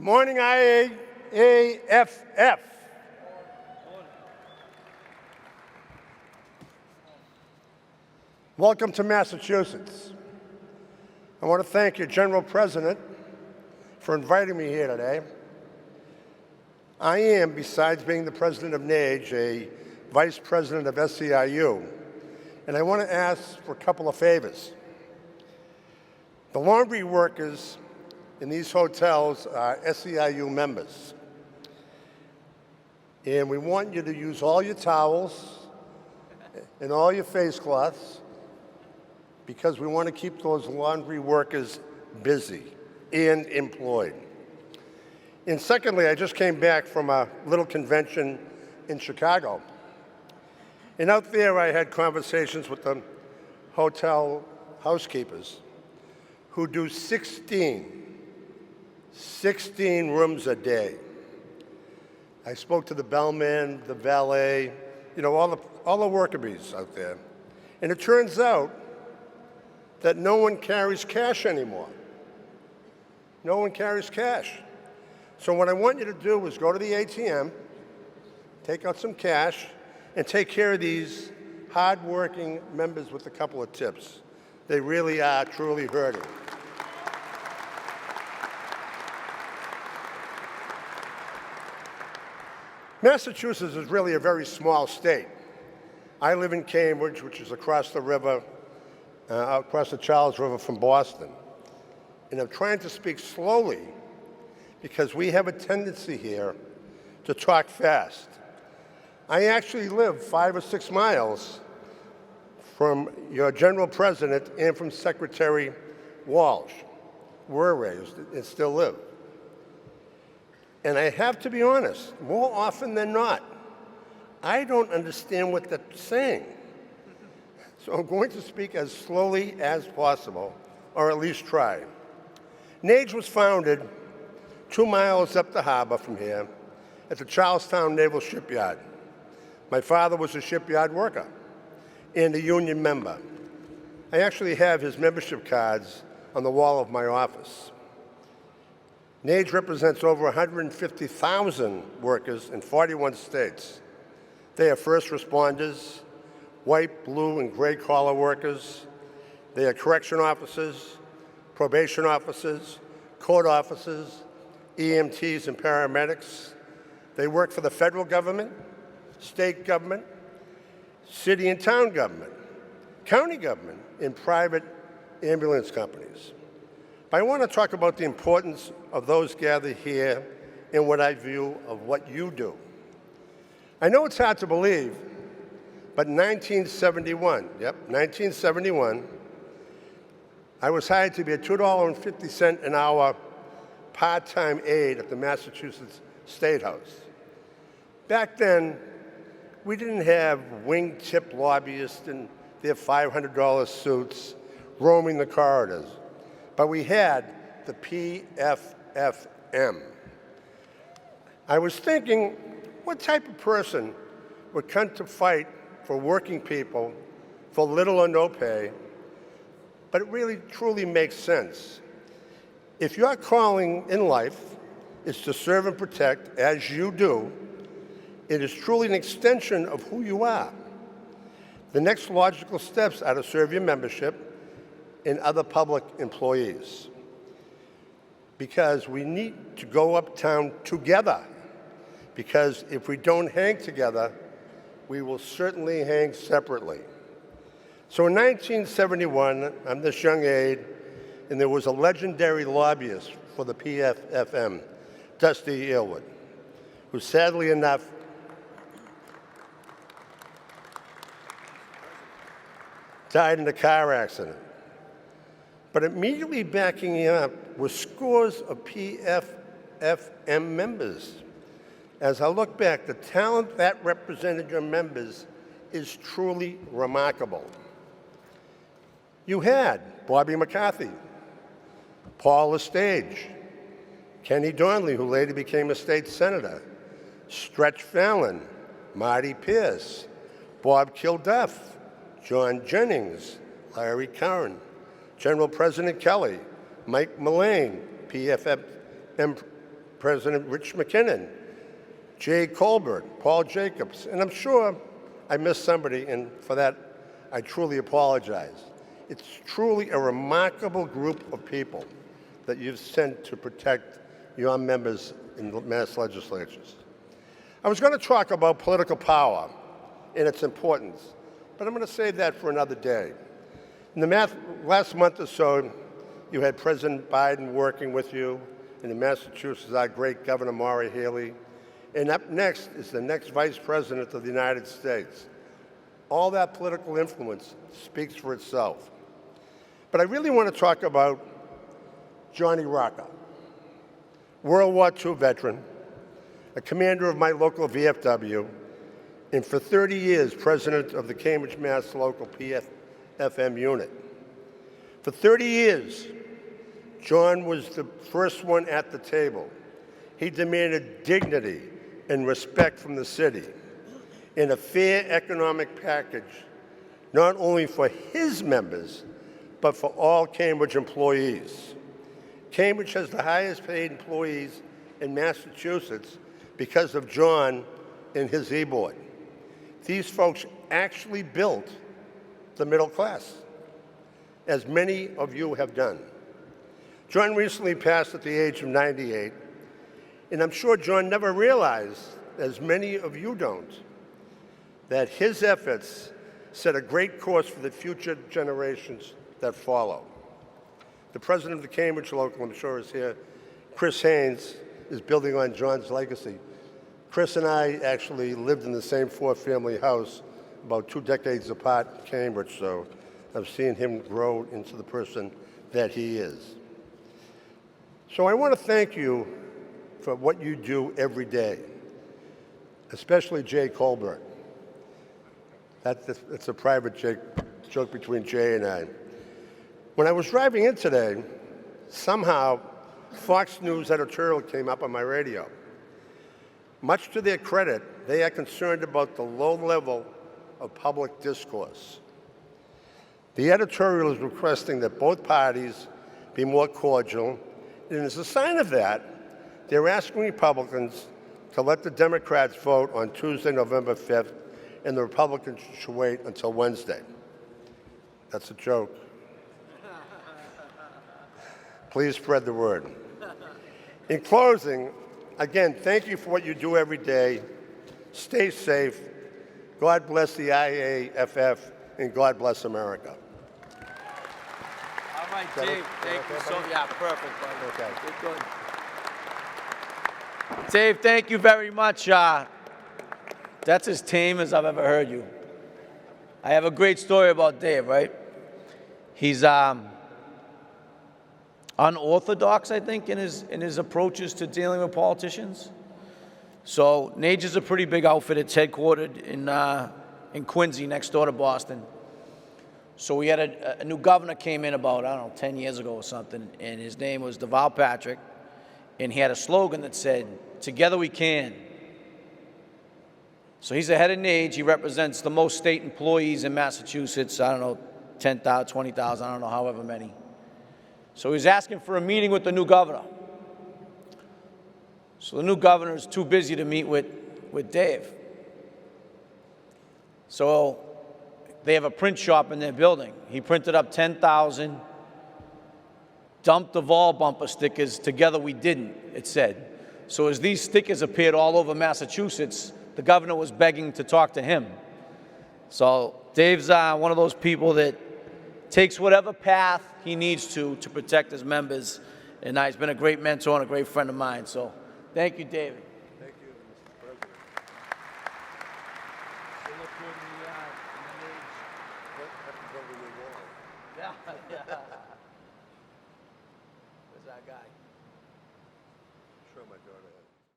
Good morning, IAFF. Welcome to Massachusetts. I want to thank your General President for inviting me here today. I am, besides being the president of NAGE, a vice president of SEIU, and I want to ask for a couple of favors. The laundry workers in these hotels are SEIU members. And we want you to use all your towels and all your face cloths because we want to keep those laundry workers busy and employed. And secondly, I just came back from a little convention in Chicago. And out there I had conversations with the hotel housekeepers who do 16 rooms a day. I spoke to the bellman, the valet, all the worker bees out there. And it turns out that no one carries cash anymore. No one carries cash. So what I want you to do is go to the ATM, take out some cash, and take care of these hard-working members with a couple of tips. They really are truly hurting. Massachusetts is really a very small state. I live in Cambridge, which is across the river, across the Charles River from Boston. And I'm trying to speak slowly because we have a tendency here to talk fast. I actually live 5 or 6 miles from your General President and from Secretary Walsh, were raised and still live. And I have to be honest, more often than not, I don't understand what they're saying. So I'm going to speak as slowly as possible, or at least try. NAGE was founded 2 miles up the harbor from here at the Charlestown Naval Shipyard. My father was a shipyard worker and a union member. I actually have his membership cards on the wall of my office. NAGE represents over 150,000 workers in 41 states. They are first responders, white, blue, and gray collar workers. They are correction officers, probation officers, court officers, EMTs and paramedics. They work for the federal government, state government, city and town government, county government, and private ambulance companies. But I want to talk about the importance of those gathered here and what I view of what you do. I know it's hard to believe, but in 1971, I was hired to be a $2.50 an hour part-time aide at the Massachusetts State House. Back then, we didn't have wingtip lobbyists in their $500 suits roaming the corridors, but we had the PFFM. I was thinking, what type of person would come to fight for working people for little or no pay? But it really, truly makes sense. If your calling in life is to serve and protect, as you do, it is truly an extension of who you are. The next logical steps are to serve your membership and other public employees, because we need to go uptown together, because if we don't hang together, we will certainly hang separately. So in 1971, I'm this young aide, and there was a legendary lobbyist for the PFFM, Dusty Aylward, who sadly enough died in a car accident. But immediately backing him up were scores of PFFM members. As I look back, the talent that represented your members is truly remarkable. You had Bobby McCarthy, Paul Lestage, Kenny Donnelly, who later became a state senator, Stretch Fallon, Marty Pierce, Bob Kilduff, John Jennings, Larry Curran, General President Kelly, Mike Mullane, PFFM President Rich McKinnon, Jay Colbert, Paul Jacobs, and I'm sure I missed somebody, and for that, I truly apologize. It's truly a remarkable group of people that you've sent to protect your members in the Mass legislatures. I was going to talk about political power and its importance, but I'm going to save that for another day. In the last month or so, you had President Biden working with you, and in Massachusetts, our great Governor Maura Healey, and up next is the next Vice President of the United States. All that political influence speaks for itself. But I really want to talk about Johnny Rocca, World War II veteran, a commander of my local VFW, and for 30 years, president of the Cambridge, Mass. local PFM unit. For 30 years, John was the first one at the table. He demanded dignity and respect from the city and a fair economic package, not only for his members, but for all Cambridge employees. Cambridge has the highest paid employees in Massachusetts because of John and his e-board. These folks actually built the middle class, as many of you have done. John recently passed at the age of 98, and I'm sure John never realized, as many of you don't, that his efforts set a great course for the future generations that follow. The president of the Cambridge local, I'm sure is here, Chris Haynes, is building on John's legacy. Chris and I actually lived in the same four-family house about 2 decades apart in Cambridge, so I've seen him grow into the person that he is. So I want to thank you for what you do every day, especially Jay Colbert. It's a private joke between Jay and I. When I was driving in today, somehow Fox News editorial came up on my radio. Much to their credit, they are concerned about the low level of public discourse. The editorial is requesting that both parties be more cordial, and as a sign of that, they're asking Republicans to let the Democrats vote on Tuesday, November 5th, and the Republicans should wait until Wednesday. That's a joke. Please spread the word. In closing, again, thank you for what you do every day. Stay safe. God bless the IAFF, and God bless America. All right, Dave, thank you so much. Yeah, perfect, buddy. Okay. Good. Dave, thank you very much. That's as tame as I've ever heard you. I have a great story about Dave, right? He's unorthodox, I think, in his approaches to dealing with politicians. So Nature's a pretty big outfit. It's headquartered in Quincy, next door to Boston. So we had a new governor came in about, 10 years ago or something, and his name was Deval Patrick, and he had a slogan that said, "Together we can." So he's ahead of Nage. He represents the most state employees in Massachusetts. 10,000, 20,000, I don't know, however many. So he's asking for a meeting with the new governor. So the new governor is too busy to meet with Dave. So they have a print shop in their building. He printed up 10,000 dumped the Vol bumper stickers. "Together we didn't," it said. So as these stickers appeared all over Massachusetts, the governor was begging to talk to him. So Dave's one of those people that takes whatever path he needs to protect his members, and he's been a great mentor and a great friend of mine. So thank you, David. Thank you, Mr. President. We'll look good in the Yeah. Where's that guy? Sure, my daughter.